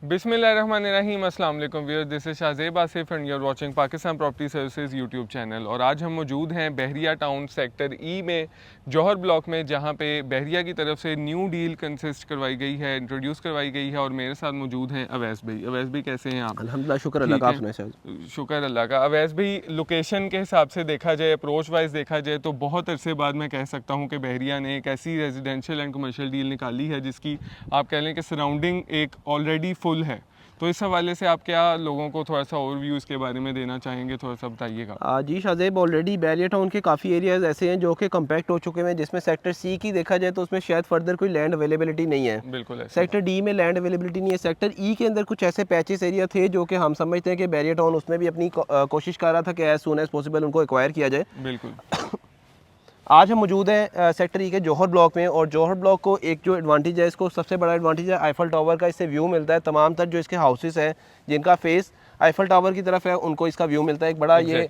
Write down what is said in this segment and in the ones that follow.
बिस्मिल्लाहिर्रहमानिर्रहीम, अस्सलाम वालेकुम viewers, this is Shahzeb Asif and you are watching Pakistan property services YouTube channel. और आज हम मौजूद हैं बहरिया टाउन सेक्टर ई में, जौहर ब्लॉक में, जहां पे बहरिया की तरफ से न्यू डील कंसिस्ट करवाई गई है, इंट्रोड्यूस करवाई गई है। और मेरे साथ मौजूद हैं अवैस भाई। अवैस भाई कैसे हैं आप? अल्हम्दुलिल्लाह, शुक्र अल्लाह का। आपने शुक्र अल्लाह का। अवैस भाई, लोकेशन के हिसाब से देखा जाए, अप्रोच वाइज देखा जाए तो बहुत अरसे बाद मैं कह सकता हूँ कि बहरिया ने एक ऐसी रेजिडेंशियल एंड कमर्शियल डील निकाली है जिसकी आप कह लें कि सराउंडिंग एक ऑलरेडी फुल है। तो इस हवाले से आप क्या लोगों को थोड़ा सा ओवरव्यू इसके बारे में देना चाहेंगे, थोड़ा सा बताइएगा। जी शाहजेब, ऑलरेडी बैरिया टाउन के काफ़ी एरियाज़ ऐसे हैं जो कि कम्पैक्ट हो चुके हैं, जिसमें सेक्टर सी की देखा जाए तो उसमें शायद फर्दर कोई लैंड अवेलेबिलिटी नहीं है। बिल्कुल सेक्टर डी में लैंड अवेलेबिलिटी नहीं है। सेक्टर ई के अंदर कुछ ऐसे पैचेस एरिया थे जो कि हम समझते हैं कि बैरिया टाउन उसमें भी अपनी कोशिश कर रहा था कि एज सून एज पॉसिबल उनको एक्वायर किया जाए। बिल्कुल। आज हम मौजूद हैं सेक्टर ई के जौहर ब्लॉक में, और जौहर ब्लॉक को एक जो एडवांटेज है, इसको सबसे बड़ा एडवांटेज है आईफल टावर का। इससे व्यू मिलता है। तमाम तर जो इसके हाउसेस हैं जिनका फेस आईफल टावर की तरफ है, उनको इसका व्यू मिलता है। एक बड़ा ये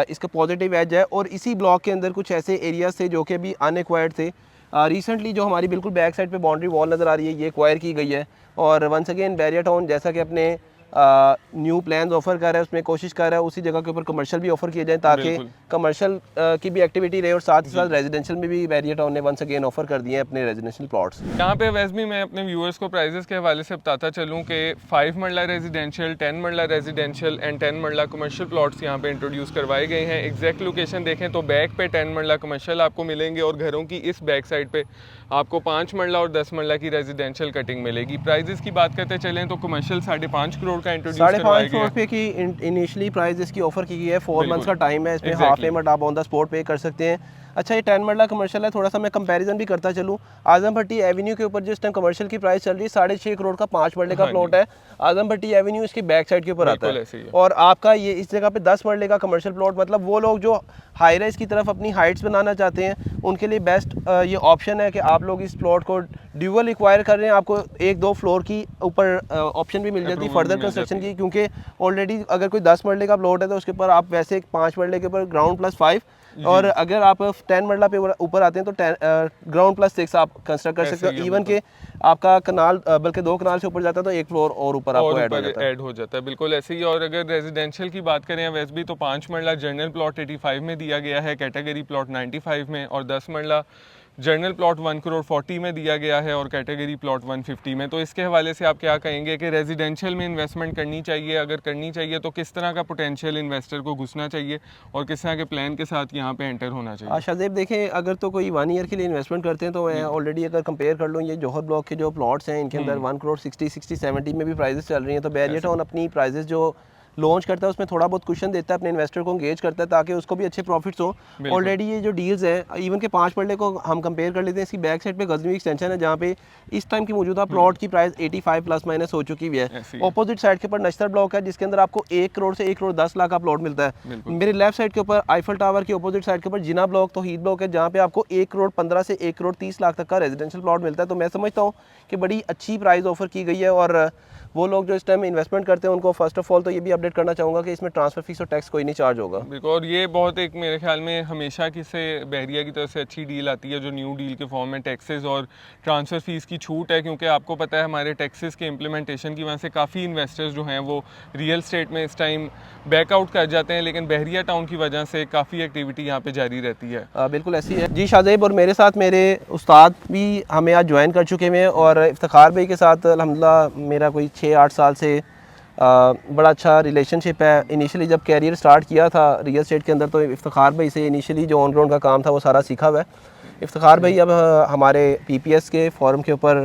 इसका पॉजिटिव एज है। और इसी ब्लॉक के अंदर कुछ ऐसे एरियाज थे जो कि अभी अनएक्वायर्ड थे। रिसेंटली जो हमारी बिल्कुल बैक साइड पे बाउंड्री वॉल नज़र आ रही है, ये एक्वायर की गई है। और वंस अगेन बैरिया टाउन जैसा कि अपने न्यू प्लान्स ऑफर कर रहा है, उसमें कोशिश कर रहा है उसी जगह के ऊपर कमर्शियल भी ऑफर किए जाए, ताकि कमर्शियल की भी एक्टिविटी रहे और साथ ही साथ रेजिडेंशियल में भी बैरिया टाउन ने वंस अगेन ऑफर कर दिए हैं अपने रेजिडेंशियल प्लॉट्स। यहाँ पे वैसे भी मैं अपने व्यूअर्स को प्राइजेस के हवाले से बताता चलूँ कि 5 मरला रेजिडेंशियल, 10 मरला रेजिडेंशियल एंड 10 मरला कमर्शियल प्लॉट्स यहाँ पे इंट्रोड्यूस करवाए गए हैं। एग्जैक्ट लोकेशन देखें तो बैक पे 10 मरला कमर्शियल आपको मिलेंगे और घरों की इस बैक साइड पे आपको 5 मरला और 10 मरला की रेजिडेंशियल कटिंग मिलेगी। प्राइजेस की बात करते चलें तो कमर्शियल 5.5 करोड़ का इंट्रोड्यूस करवाया गया है। पे की इनिशियली प्राइस इसकी ऑफर की गई है। 4 मंथ्स का टाइम है, इसमें हाफ पेमेंट आप ऑन द स्पॉट पे कर सकते हैं। अच्छा, ये 10 मरला कमर्शियल है। थोड़ा सा मैं कंपैरिजन भी करता चलूँ, आजम भट्टी एवेन्यू के ऊपर जिस टाइम कमर्शियल की प्राइस चल रही है 6.5 करोड़ का 5 मरले का प्लॉट है। आजम भट्टी एवेन्यू इसकी बैक साइड के ऊपर आता है। और आपका ये इस जगह पे 10 मरले का कमर्शियल प्लॉट, मतलब वो लोग जो हाई राइज की तरफ अपनी हाइट्स बनाना चाहते हैं उनके लिए बेस्ट ये ऑप्शन है कि आप लोग इस प्लॉट को ड्यूअल एक्वायर कर रहे हैं। आपको 1-2 फ्लोर की ऊपर ऑप्शन भी मिल जाती है फर्दर कंस्ट्रक्शन की, क्योंकि ऑलरेडी अगर कोई 10 मरले का प्लॉट है तो उसके ऊपर आप वैसे 5 मरले के ऊपर ग्राउंड प्लस 5, और अगर आप 10 मरला पे ऊपर आते हैं तो ग्राउंड प्लस 6 आप कंस्ट्रक्ट कर सकते हो। इवन के आपका कनाल बल्कि 2 कनाल से ऊपर जाता है तो 1 फ्लोर और ऊपर आपको ऐड हो जाता है। बिल्कुल ऐसे ही। और अगर रेजिडेंशियल की बात करें वैसे भी तो 5 मरला जर्नल प्लॉट 85 में दिया गया है, कैटेगरी प्लॉट 95 में, और 10 मरला जर्नल प्लॉट 1 करोड़ 40 में दिया गया है और कैटेगरी प्लॉट 150 में। तो इसके हवाले से आप क्या कहेंगे कि रेजिडेंशियल में इन्वेस्टमेंट करनी चाहिए? अगर करनी चाहिए तो किस तरह का पोटेंशियल इन्वेस्टर को घुसना चाहिए और किस तरह के प्लान के साथ यहाँ पे एंटर होना चाहिए? शाहजेब देखें, अगर तो कोई 1 ईयर के लिए इन्वेस्टमेंट करते हैं तो मैं ऑलरेडी अगर कंपेयर कर लूँ, ये जौहर ब्लॉक के जो प्लॉट्स हैं इनके अंदर 1 करोड़ 60-70 में भी प्राइजेस चल रही हैं। तो बैरिया टाउन अपनी प्राइजेस जो लॉन्च करता है उसमें थोड़ा बहुत कुशन देता है, अपने इन्वेस्टर को एंगेज करता है ताकि उसको भी अच्छे प्रॉफिट्स हो। ऑलरेडी ये जो डील्स हैं, इवन के 5 मरले को हम कंपेयर कर लेते हैं, इसकी बैक साइड पे गजनवी एक्सटेंशन है जहाँ पे इस टाइम की मौजूदा प्लॉट की प्राइस 85 प्लस माइनस हो चुकी हुई है। ऑपोजिट साइड के ऊपर नश्तर ब्लॉक है जिसके अंदर आपको 1 करोड़ से 1 करोड़ 10 लाख का प्लॉट मिलता है। मेरे लेफ्ट साइड के ऊपर आईफल टावर की ऑपोजिट साइड के ऊपर जिना ब्लॉक तो हीट ब्लॉक है जहाँ पे आपको 1 करोड़ 15 से 1 करोड़ 30 लाख तक का रेजिडेंशियल प्लॉट मिलता है। तो मैं समझता हूँ कि बड़ी अच्छी प्राइस ऑफर की गई है। और वो लोग जो इस टाइम इन्वेस्टमेंट करते हैं उनको फर्स्ट ऑफ ऑल तो ये भी अपडेट करना चाहूँगा कि इसमें ट्रांसफर फीस और टैक्स कोई नहीं चार्ज होगा। और ये बहुत एक मेरे ख्याल में हमेशा की से बहरिया की तरफ से अच्छी डील आती है जो न्यू डील के फॉर्म में टैक्सेस और ट्रांसफ़र फीस की छूट है, क्योंकि आपको पता है हमारे टैक्सेस के इम्प्लीमेंटेशन की वजह से काफ़ी इन्वेस्टर्स जो हैं वो रियल स्टेट में इस टाइम बैकआउट कर जाते हैं, लेकिन बहरिया टाउन की वजह से काफ़ी एक्टिविटी यहाँ पे जारी रहती है। बिल्कुल ऐसी है जी शाहजेब। और मेरे साथ मेरे उस्ताद भी हमें आज ज्वाइन कर चुके हैं, और इफ्तिखार भाई के साथ अल्हम्दुलिल्लाह मेरा कोई 6-8 साल से बड़ा अच्छा रिलेशनशिप है। इनिशियली जब कैरियर स्टार्ट किया था रियल एस्टेट के अंदर तो इफ्तिखार भाई से इनिशियली जो ऑन ग्राउंड का काम था वो सारा सीखा हुआ है। इफ्तिखार भाई अब हमारे पीपीएस के फोरम के ऊपर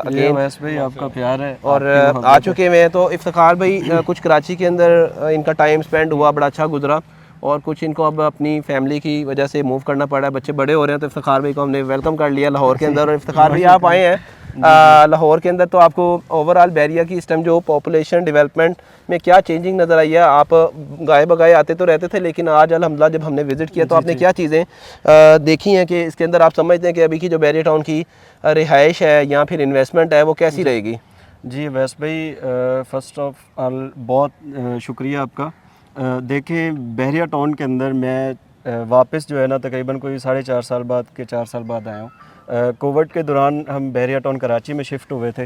अगेन भाई आपका प्यार है और आ चुके हुए हैं। तो इफ्तिखार भाई कुछ कराची के अंदर इनका टाइम स्पेंड हुआ, बड़ा अच्छा गुजरा, और कुछ इनको अब अपनी फैमिली की वजह से मूव करना पड़ा है, बच्चे बड़े हो रहे हैं। तो इफ्तिखार भाई को हमने वेलकम कर लिया लाहौर के अंदर। और इफ्तिखार भाई आप आए हैं लाहौर के अंदर, तो आपको ओवरऑल बैरिया की इस टाइम जो पॉपुलेशन डेवलपमेंट में क्या चेंजिंग नज़र आई है? आप गाए बगाए आते तो रहते थे, लेकिन आज अल्हम्दुलिल्लाह जब हमने विज़िट किया तो आपने क्या चीज़ें देखी हैं कि इसके अंदर आप समझते हैं कि अभी की जो बैरिया टाउन की रिहाइश है या फिर इन्वेस्टमेंट है वो कैसी रहेगी? जी वैस भाई, फ़र्स्ट ऑफ ऑल बहुत शुक्रिया आपका। देखिए बहरिया टाउन के अंदर मैं वापस जो है ना तकरीबन कोई 4.5 साल बाद के 4 साल बाद आया हूँ। कोविड के दौरान हम बहरिया टाउन कराची में शिफ्ट हुए थे,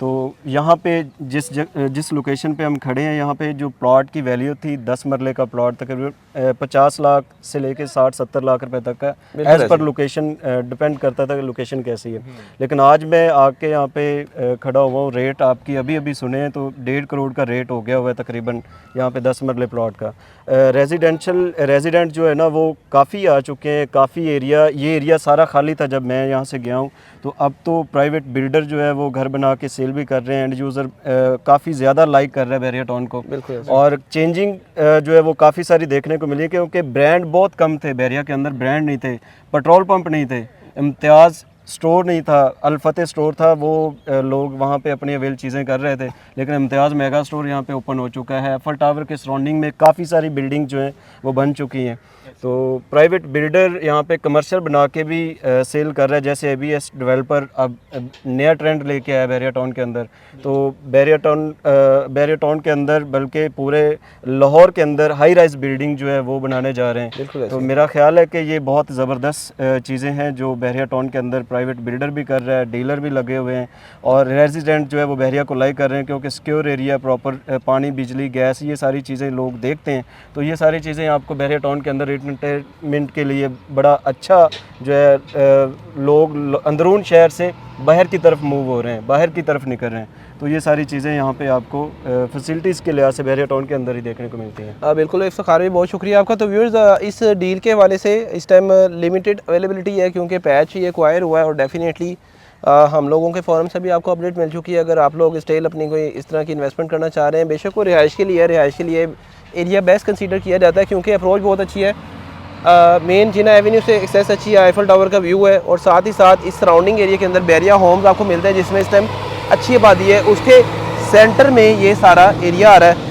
तो यहाँ पे जिस लोकेशन पे हम खड़े हैं, यहाँ पे जो प्लॉट की वैल्यू थी 10 मरले का प्लॉट तकरीबन 50 लाख से लेके 60-70 लाख रुपए तक का एज़ पर लोकेशन डिपेंड करता था कि लोकेशन कैसी है। लेकिन आज मैं आके यहाँ पे खड़ा हुआ हूँ, रेट आपकी अभी अभी सुने हैं तो 1.5 करोड़ का रेट हो गया हुआ है तकरीबन यहाँ पे 10 मरले प्लॉट का। रेजिडेंट जो है ना वो काफ़ी आ चुके हैं, काफ़ी ये एरिया सारा खाली था जब मैं यहाँ से गया हूँ। तो अब तो प्राइवेट बिल्डर जो है वो घर बना के सेल भी कर रहे हैं, एंड यूज़र काफ़ी ज़्यादा लाइक कर रहा है बहरिया टाउन को। और चेंजिंग जो है वो काफ़ी सारी देखने को मिली, क्योंकि ब्रांड बहुत कम थे बहरिया के अंदर, ब्रांड नहीं थे, पेट्रोल पंप नहीं थे, इम्तियाज़ स्टोर नहीं था, अल-फतेह स्टोर था, वो लोग वहाँ पे अपनी अवेल चीज़ें कर रहे थे। लेकिन इम्तियाज़ मेगा स्टोर यहाँ पे ओपन हो चुका है। एफल टावर के सराउंडिंग में काफ़ी सारी बिल्डिंग जो हैं वो बन चुकी हैं। तो प्राइवेट बिल्डर यहाँ पे कमर्शियल बना के भी सेल कर रहा है। जैसे ABS डेवलपर अब नया ट्रेंड लेके आया बहरिया टाउन के अंदर। तो बहरिया टाउन के अंदर बल्कि पूरे लाहौर के अंदर हाई राइज बिल्डिंग जो है वो बनाने जा रहे हैं। तो मेरा ख्याल है कि ये बहुत ज़बरदस्त चीज़ें हैं जो बहरिया टाउन के अंदर प्राइवेट बिल्डर भी कर रहा है, डीलर भी लगे हुए हैं, और रेजिडेंट जो है वो बहरिया को लाइक कर रहे हैं, क्योंकि सिक्योर एरिया, प्रॉपर पानी, बिजली, गैस, ये सारी चीज़ें लोग देखते हैं। तो ये सारी चीज़ें आपको बहरिया टाउन के अंदर एंटरटेनमेंट के लिए बड़ा अच्छा जो है लोग अंदरून शहर से बाहर की तरफ मूव हो रहे हैं, बाहर की तरफ निकल रहे हैं। तो ये सारी चीज़ें यहाँ पे आपको फैसिलिटीज़ के लिहाज से बहरिया टाउन के अंदर ही देखने को मिलती हैं। बिल्कुल इफ्तिखार भाई, बहुत शुक्रिया आपका। तो व्यूअर्स, इस डील के हवाले से इस टाइम लिमिटेड अवेलेबिलिटी है, क्योंकि पैच ये एक्वायर हुआ है, और डेफिनेटली हम लोगों के फोरम से भी आपको अपडेट मिल चुकी है। अगर आप लोग स्टेल अपनी कोई इस तरह की इन्वेस्टमेंट करना चाह रहे हैं, बेशक वो रिहाइश के लिए है, रिहाइश के लिए एरिया बेस्ट कंसीडर किया जाता है, क्योंकि अप्रोच बहुत अच्छी है। मेन जिना एवेन्यू से एक्सेस अच्छी है, आईफल टावर का व्यू है, और साथ ही साथ इस सराउंडिंग एरिया के अंदर बहरिया होम्स आपको मिलते हैं, जिसमें इस टाइम अच्छी आबादी है। उसके सेंटर में ये सारा एरिया आ रहा है।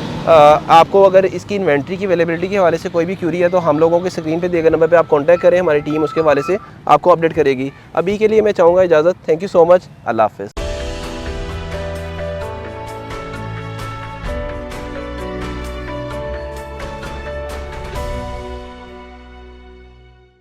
आपको अगर इसकी इन्वेंट्री की अवेलेबिलिटी के हवाले से कोई भी क्यूरी है तो हम लोगों के स्क्रीन पे दिए गए नंबर पे आप कांटेक्ट करें, हमारी टीम उसके हवाले से आपको अपडेट करेगी। अभी के लिए मैं चाहूँगा इजाज़त। Thank you so much. अल्लाह हाफ़िज़।